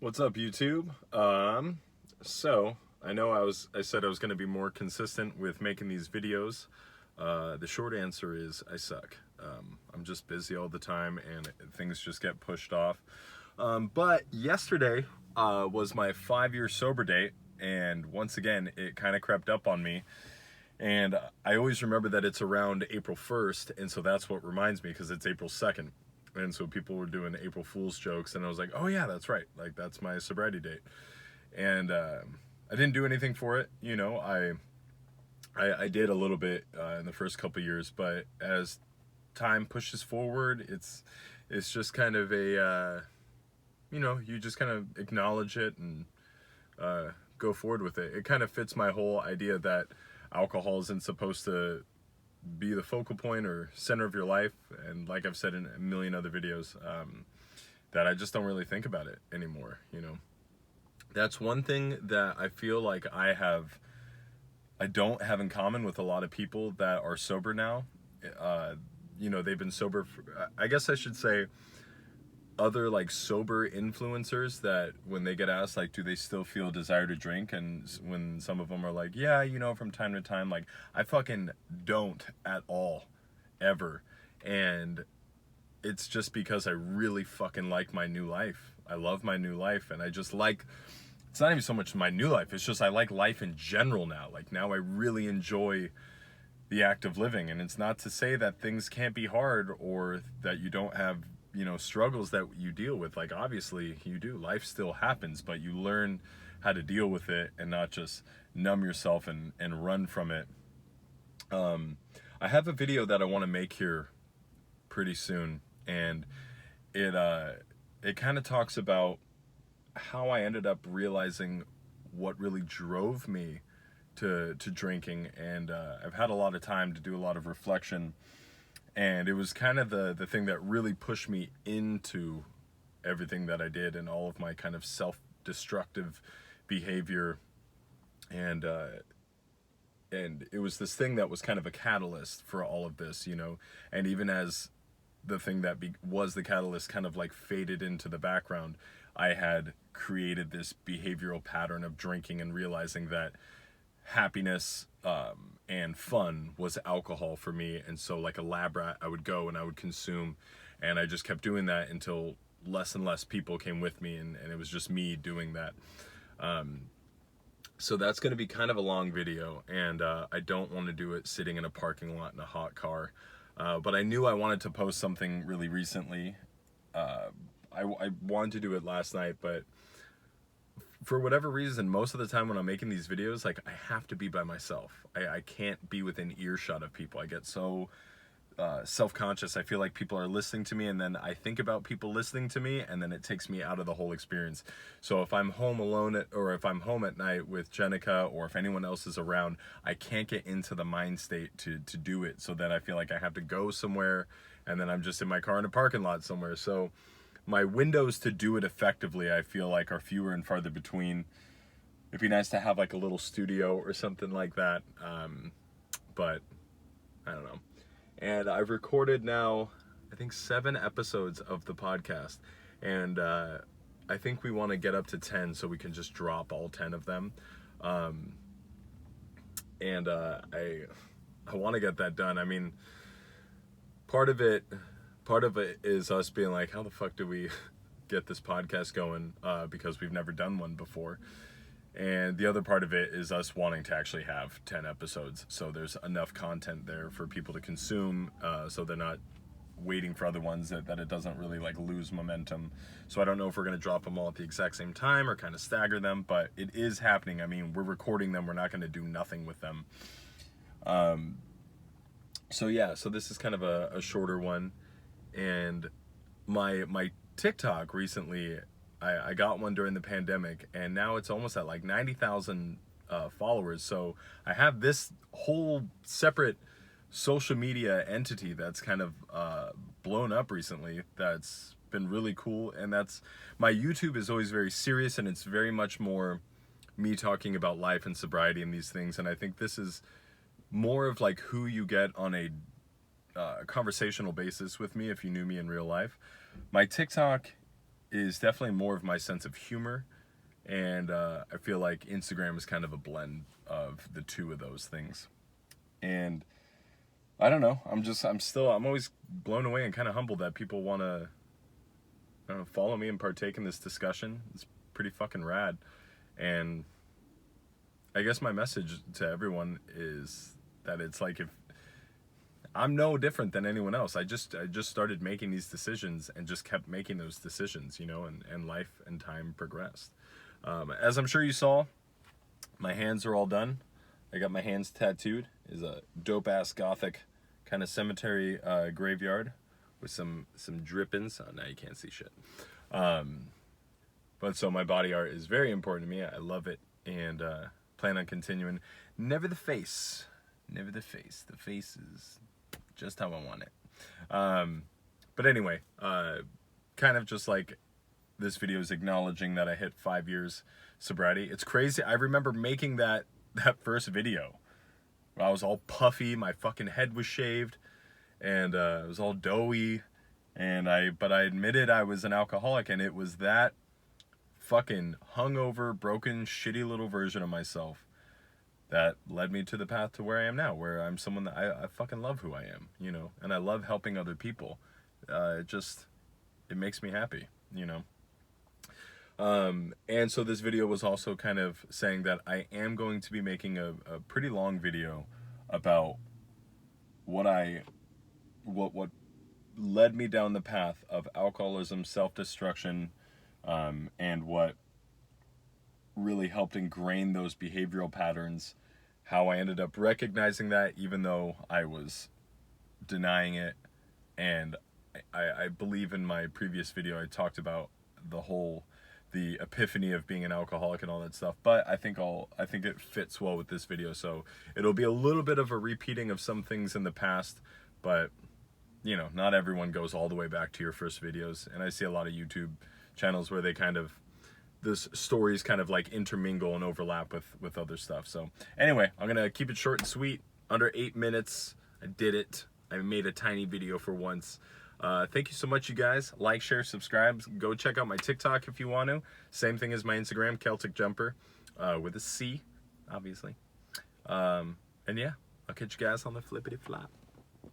What's up, YouTube? So I know I said I was going to be more consistent with making these videos. The short answer is I suck. I'm just busy all the time and things just get pushed off. But yesterday was my 5-year sober date, and once again it kind of crept up on me. And I always remember that it's around April 1st, and so that's what reminds me, because it's April 2nd. And so people were doing April Fool's jokes, and I was like, oh yeah, that's right. Like, that's my sobriety date. And I didn't do anything for it. You know, I did a little bit in the first couple years, but as time pushes forward, it's just kind of a, you just kind of acknowledge it and go forward with it. It kind of fits my whole idea that alcohol isn't supposed to be the focal point or center of your life, and like I've said in a million other videos, that I just don't really think about it anymore. That's one thing that I feel like I don't have in common with a lot of people that are sober now. They've been sober for, I guess I should say, other like sober influencers, that when they get asked like, do they still feel a desire to drink, and when some of them are like, yeah, from time to time, like, I fucking don't at all, ever. And it's just because I really fucking like my new life. I love my new life, and I just like, it's not even so much my new life, it's just I like life in general now. Like, now I really enjoy the act of living. And it's not to say that things can't be hard, or that you don't have struggles that you deal with. Like, obviously you do. Life still happens, but you learn how to deal with it and not just numb yourself and run from it. I have a video that I want to make here pretty soon, and it kind of talks about how I ended up realizing what really drove me to drinking. And I've had a lot of time to do a lot of reflection, and it was kind of the thing that really pushed me into everything that I did, and all of my kind of self-destructive behavior. And it was this thing that was kind of a catalyst for all of this, And even as the thing that was the catalyst kind of like faded into the background, I had created this behavioral pattern of drinking and realizing that happiness and fun was alcohol for me. And so, like a lab rat, I would go and I would consume, and I just kept doing that until less and less people came with me, and it was just me doing that. So that's going to be kind of a long video, and I don't want to do it sitting in a parking lot in a hot car, but I knew I wanted to post something really recently. I wanted to do it last night, but for whatever reason, most of the time when I'm making these videos, like, I have to be by myself. I can't be within earshot of people. I get so self-conscious. I feel like people are listening to me, and then I think about people listening to me, and then it takes me out of the whole experience. So if I'm home alone or if I'm home at night with Jenica, or if anyone else is around, I can't get into the mind state to do it. So then I feel like I have to go somewhere, and then I'm just in my car in a parking lot somewhere. So my windows to do it effectively, I feel like, are fewer and farther between. It'd be nice to have like a little studio or something like that, but I don't know. And I've recorded now, I think, 7 episodes of the podcast, and I think we want to get up to 10 so we can just drop all 10 of them. And I want to get that done. I mean, part of it is us being like, how the fuck do we get this podcast going, because we've never done one before. And the other part of it is us wanting to actually have 10 episodes, so there's enough content there for people to consume, so they're not waiting for other ones, that it doesn't really like lose momentum. So I don't know if we're going to drop them all at the exact same time or kind of stagger them, but it is happening. I mean, we're recording them, we're not going to do nothing with them. So yeah, so this is kind of a shorter one. And my TikTok recently, I got one during the pandemic, and now it's almost at like 90,000 followers. So I have this whole separate social media entity that's kind of blown up recently, that's been really cool. And that's, my YouTube is always very serious, and it's very much more me talking about life and sobriety and these things. And I think this is more of like who you get on a conversational basis with me if you knew me in real life. My TikTok is definitely more of my sense of humor, and I feel like Instagram is kind of a blend of the two of those things. And I don't know, I'm always blown away and kind of humbled that people want to follow me and partake in this discussion. It's pretty fucking rad. And I guess my message to everyone is that it's like, if I'm no different than anyone else. I just started making these decisions and just kept making those decisions, and life and time progressed. As I'm sure you saw, my hands are all done. I got my hands tattooed. Is a dope ass gothic kind of cemetery graveyard with some drippings. Oh, now you can't see shit. But so my body art is very important to me. I love it, and plan on continuing. Never the face. The face is just how I want it. But anyway, kind of just like this video is acknowledging that I hit 5 years sobriety. It's crazy. I remember making that first video. I was all puffy, my fucking head was shaved, and it was all doughy, but I admitted I was an alcoholic, and it was that fucking hungover, broken, shitty little version of myself that led me to the path to where I am now, where I'm someone that I fucking love who I am, and I love helping other people. It makes me happy, And so this video was also kind of saying that I am going to be making a pretty long video about what led me down the path of alcoholism, self-destruction, and what really helped ingrain those behavioral patterns, how I ended up recognizing that even though I was denying it. And I believe in my previous video I talked about the epiphany of being an alcoholic and all that stuff, but I think it fits well with this video, so it'll be a little bit of a repeating of some things in the past, but not everyone goes all the way back to your first videos, and I see a lot of YouTube channels where they this stories kind of like intermingle and overlap with other stuff. So anyway, I'm gonna keep it short and sweet, under 8 minutes. I did it. I made a tiny video for once. Thank you so much, you guys. Like, share, subscribe. Go check out my TikTok if you want to. Same thing as my Instagram, Celtic Jumper, with a C, obviously. And yeah, I'll catch you guys on the flippity flop.